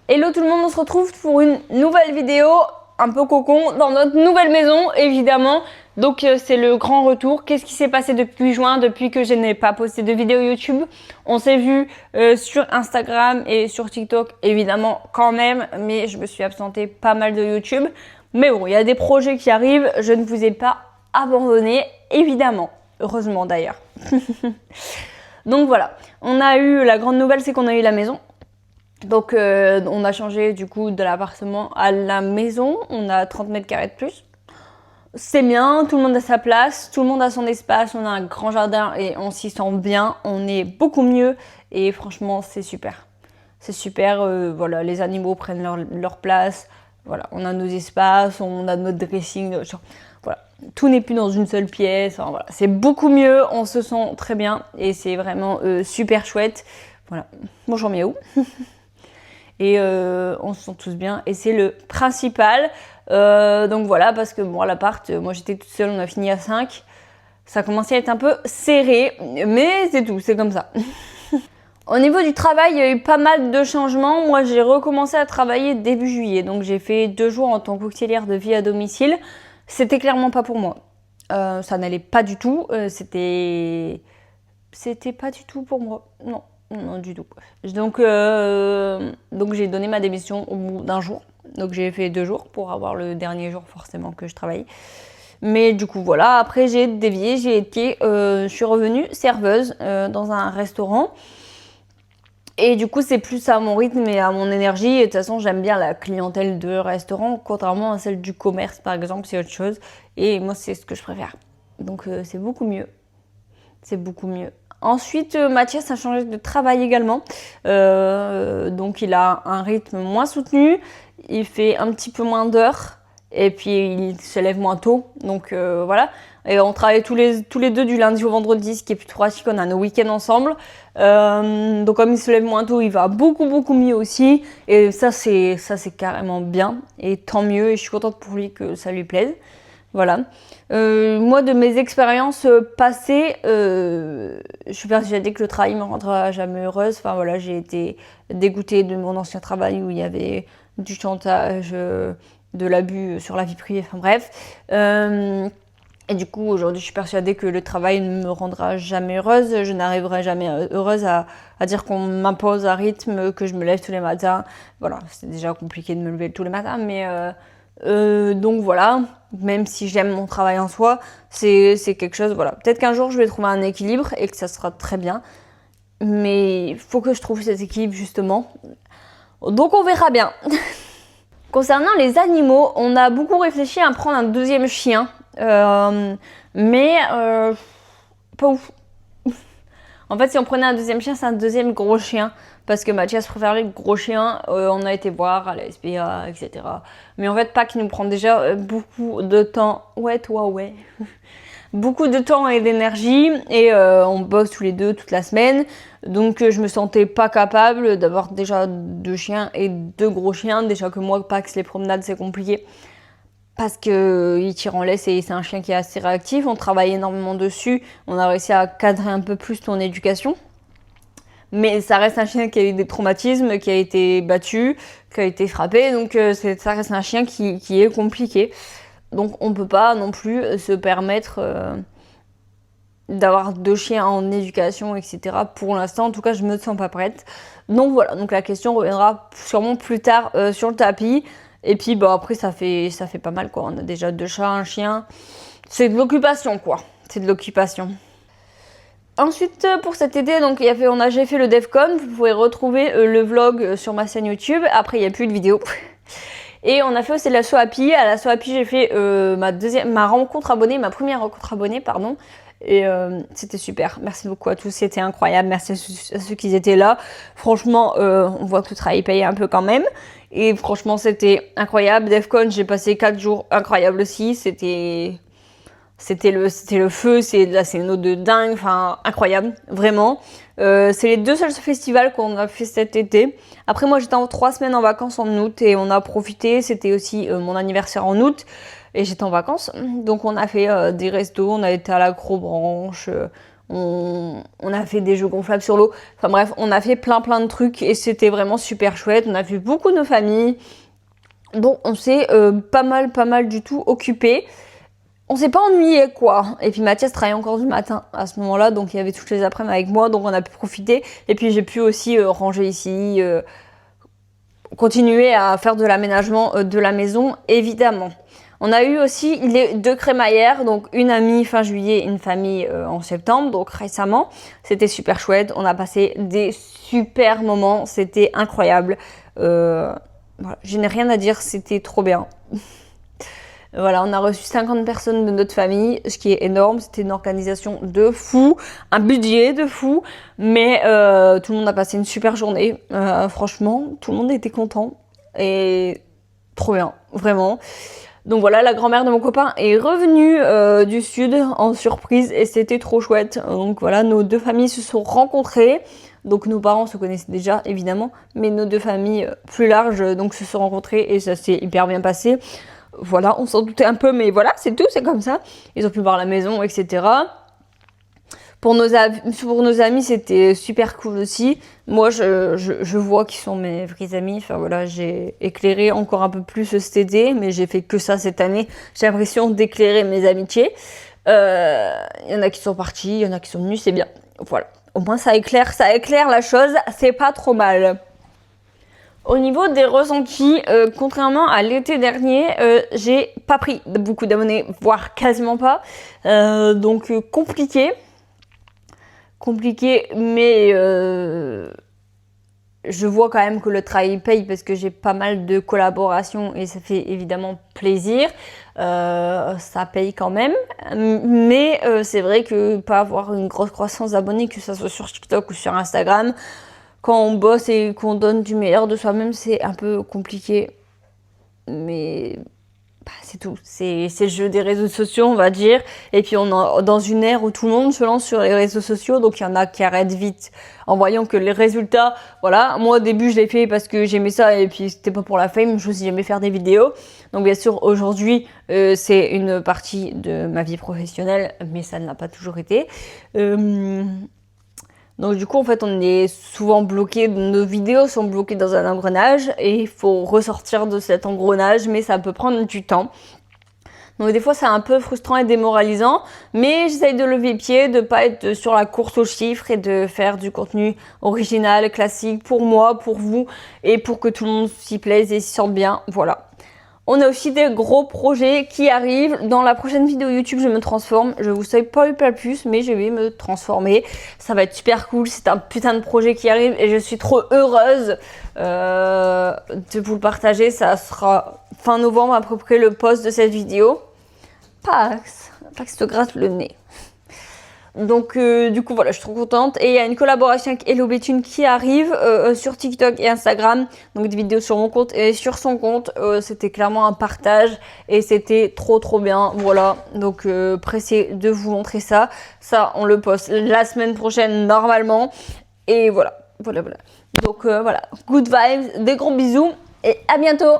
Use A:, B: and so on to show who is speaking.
A: Hello tout le monde, on se retrouve pour une nouvelle vidéo un peu cocon dans notre nouvelle maison évidemment. Donc c'est le grand retour. Qu'est-ce qui s'est passé depuis juin, depuis que je n'ai pas posté de vidéo YouTube? On s'est vu sur Instagram et sur TikTok évidemment quand même, mais je me suis absentée pas mal de YouTube. Mais bon, il y a des projets qui arrivent, je ne vous ai pas abandonné évidemment. Heureusement d'ailleurs. Donc voilà, on a eu la grande nouvelle, c'est qu'on a eu la maison. Donc on a changé du coup de l'appartement à la maison, on a 30 mètres carrés de plus. C'est bien, tout le monde a sa place, tout le monde a son espace, on a un grand jardin et on s'y sent bien, on est beaucoup mieux et franchement c'est super. C'est super, voilà, les animaux prennent leur place, voilà, on a nos espaces, on a notre dressing, voilà. Tout n'est plus dans une seule pièce, enfin, voilà. C'est beaucoup mieux, on se sent très bien et c'est vraiment super chouette. Voilà, bonjour Miaou. Et on se sent tous bien et c'est le principal. Donc voilà, parce que bon, à l'appart, moi j'étais toute seule, on a fini à 5. Ça commençait à être un peu serré, mais c'est tout, c'est comme ça. Au niveau du travail, il y a eu pas mal de changements. Moi j'ai recommencé à travailler début juillet, donc j'ai fait 2 jours en tant qu'auxiliaire de vie à domicile. C'était clairement pas pour moi. Ça n'allait pas du tout, c'était pas du tout pour moi, non. Non, du tout. Donc j'ai donné ma démission au bout d'un jour. Donc j'ai fait 2 jours pour avoir le dernier jour forcément que je travaille. Mais du coup voilà, après j'ai dévié, je suis revenue serveuse dans un restaurant. Et du coup c'est plus à mon rythme et à mon énergie. Et de toute façon j'aime bien la clientèle de restaurant, contrairement à celle du commerce par exemple, c'est autre chose. Et moi c'est ce que je préfère. Donc c'est beaucoup mieux. C'est beaucoup mieux. Ensuite, Mathias a changé de travail également. Donc, il a un rythme moins soutenu. Il fait un petit peu moins d'heures. Et puis, il se lève moins tôt. Donc, voilà. Et on travaille tous les deux du lundi au vendredi, ce qui est plutôt pratique. On a nos week-ends ensemble. Donc, comme il se lève moins tôt, il va beaucoup, beaucoup mieux aussi. Et ça, c'est carrément bien. Et tant mieux. Et je suis contente pour lui que ça lui plaise. Voilà. Moi, de mes expériences passées, je suis persuadée que le travail me rendra jamais heureuse. Enfin voilà, j'ai été dégoûtée de mon ancien travail où il y avait du chantage, de l'abus sur la vie privée, enfin bref. Et du coup, aujourd'hui, je suis persuadée que le travail ne me rendra jamais heureuse. Je n'arriverai jamais heureuse à dire qu'on m'impose un rythme, que je me lève tous les matins. Voilà, c'est déjà compliqué de me lever tous les matins, mais donc voilà, même si j'aime mon travail en soi, c'est quelque chose, voilà. Peut-être qu'un jour je vais trouver un équilibre et que ça sera très bien. Mais il faut que je trouve cet équilibre justement. Donc on verra bien. Concernant les animaux, on a beaucoup réfléchi à prendre un deuxième chien. Mais pas ouf. En fait, si on prenait un deuxième chien, c'est un deuxième gros chien. Parce que Mathias préfère les gros chiens. On a été voir à la SPA, etc. Mais en fait, pas qui nous prend déjà beaucoup de temps. Ouais, toi, ouais. Beaucoup de temps et d'énergie. Et on bosse tous les deux toute la semaine. Donc, je me sentais pas capable d'avoir déjà 2 chiens et 2 gros chiens. Déjà que moi, Pax, les promenades, c'est compliqué. Parce qu'il tire en laisse et c'est un chien qui est assez réactif. On travaille énormément dessus. On a réussi à cadrer un peu plus ton éducation. Mais ça reste un chien qui a eu des traumatismes, qui a été battu, qui a été frappé. Donc ça reste un chien qui est compliqué. Donc on ne peut pas non plus se permettre d'avoir 2 chiens en éducation, etc. Pour l'instant, en tout cas, je ne me sens pas prête. Donc voilà, donc la question reviendra sûrement plus tard sur le tapis. Et puis bah, après, ça fait pas mal, quoi. On a déjà 2 chats, un chien. C'est de l'occupation, quoi. C'est de l'occupation. Ensuite, pour cet été, donc j'ai fait le DevCon. Vous pouvez retrouver le vlog sur ma chaîne YouTube. Après, il n'y a plus de vidéo. Et on a fait aussi la SOAPI. À la SOAPI, j'ai fait ma rencontre abonnée, ma première rencontre abonnée, pardon. Et c'était super. Merci beaucoup à tous, c'était incroyable. Merci à ceux qui étaient là. Franchement, on voit que le travail payait un peu quand même. Et franchement, c'était incroyable. DevCon, j'ai passé 4 jours incroyables aussi. C'était le feu, c'est une eau de dingue, enfin incroyable, vraiment. C'est les 2 seuls festivals qu'on a fait cet été. Après moi j'étais en 3 semaines en vacances en août et on a profité, c'était aussi mon anniversaire en août et j'étais en vacances. Donc on a fait des restos, on a été à la Gros Branche, On a fait des jeux gonflables sur l'eau. Enfin bref, on a fait plein de trucs et c'était vraiment super chouette. On a vu beaucoup de familles. Bon, on s'est pas mal du tout occupé. On s'est pas ennuyé quoi. Et puis Mathias travaillait encore du matin à ce moment-là, donc il y avait toutes les après-midi avec moi, donc on a pu profiter. Et puis j'ai pu aussi ranger ici, continuer à faire de l'aménagement de la maison, évidemment. On a eu aussi les 2 crémaillères, donc une amie fin juillet, une famille en septembre, donc récemment. C'était super chouette, on a passé des super moments, c'était incroyable. Voilà, je n'ai rien à dire, c'était trop bien. Voilà, on a reçu 50 personnes de notre famille, ce qui est énorme. C'était une organisation de fou, un budget de fou, mais tout le monde a passé une super journée. Franchement, tout le monde était content et trop bien, vraiment. Donc voilà, la grand-mère de mon copain est revenue du sud en surprise et c'était trop chouette. Donc voilà, nos 2 familles se sont rencontrées. Donc nos parents se connaissaient déjà évidemment, mais nos 2 familles plus larges donc se sont rencontrées et ça s'est hyper bien passé. Voilà, on s'en doutait un peu, mais voilà, c'est tout, c'est comme ça. Ils ont pu voir la maison, etc. Pour nos amis, c'était super cool aussi. Moi, je vois qu'ils sont mes vrais amis. Enfin voilà, j'ai éclairé encore un peu plus cet été, mais j'ai fait que ça cette année. J'ai l'impression d'éclairer mes amitiés. Il y en a qui sont partis, il y en a qui sont venus, c'est bien. Voilà, au moins ça éclaire la chose, c'est pas trop mal. Au niveau des ressentis, contrairement à l'été dernier, j'ai pas pris beaucoup d'abonnés, voire quasiment pas. Donc compliqué, mais je vois quand même que le travail paye parce que j'ai pas mal de collaborations et ça fait évidemment plaisir. Ça paye quand même, mais c'est vrai que pas avoir une grosse croissance d'abonnés, que ça soit sur TikTok ou sur Instagram, quand on bosse et qu'on donne du meilleur de soi-même, c'est un peu compliqué. Mais bah, c'est tout. C'est le jeu des réseaux sociaux, on va dire. Et puis on est dans une ère où tout le monde se lance sur les réseaux sociaux. Donc il y en a qui arrêtent vite en voyant que les résultats... Voilà, moi au début je l'ai fait parce que j'aimais ça et puis c'était pas pour la fame. Je aussi j'aimais faire des vidéos. Donc bien sûr aujourd'hui c'est une partie de ma vie professionnelle. Mais ça ne l'a pas toujours été. Donc du coup, en fait, on est souvent bloqué, nos vidéos sont bloquées dans un engrenage et il faut ressortir de cet engrenage, mais ça peut prendre du temps. Donc des fois, c'est un peu frustrant et démoralisant, mais j'essaye de lever le pied, de pas être sur la course aux chiffres et de faire du contenu original, classique pour moi, pour vous et pour que tout le monde s'y plaise et s'y sente bien. Voilà. On a aussi des gros projets qui arrivent. Dans la prochaine vidéo YouTube, je me transforme. Je vous souhaite pas plus, mais je vais me transformer. Ça va être super cool. C'est un putain de projet qui arrive et je suis trop heureuse de vous le partager. Ça sera fin novembre à peu près le post de cette vidéo. Pax te gratte le nez. Donc du coup voilà, je suis trop contente et il y a une collaboration avec Hello Béthune qui arrive sur TikTok et Instagram, donc des vidéos sur mon compte et sur son compte. C'était clairement un partage et c'était trop bien. Voilà, donc pressée de vous montrer ça. Ça on le poste la semaine prochaine normalement et voilà. Donc voilà, good vibes, des gros bisous et à bientôt.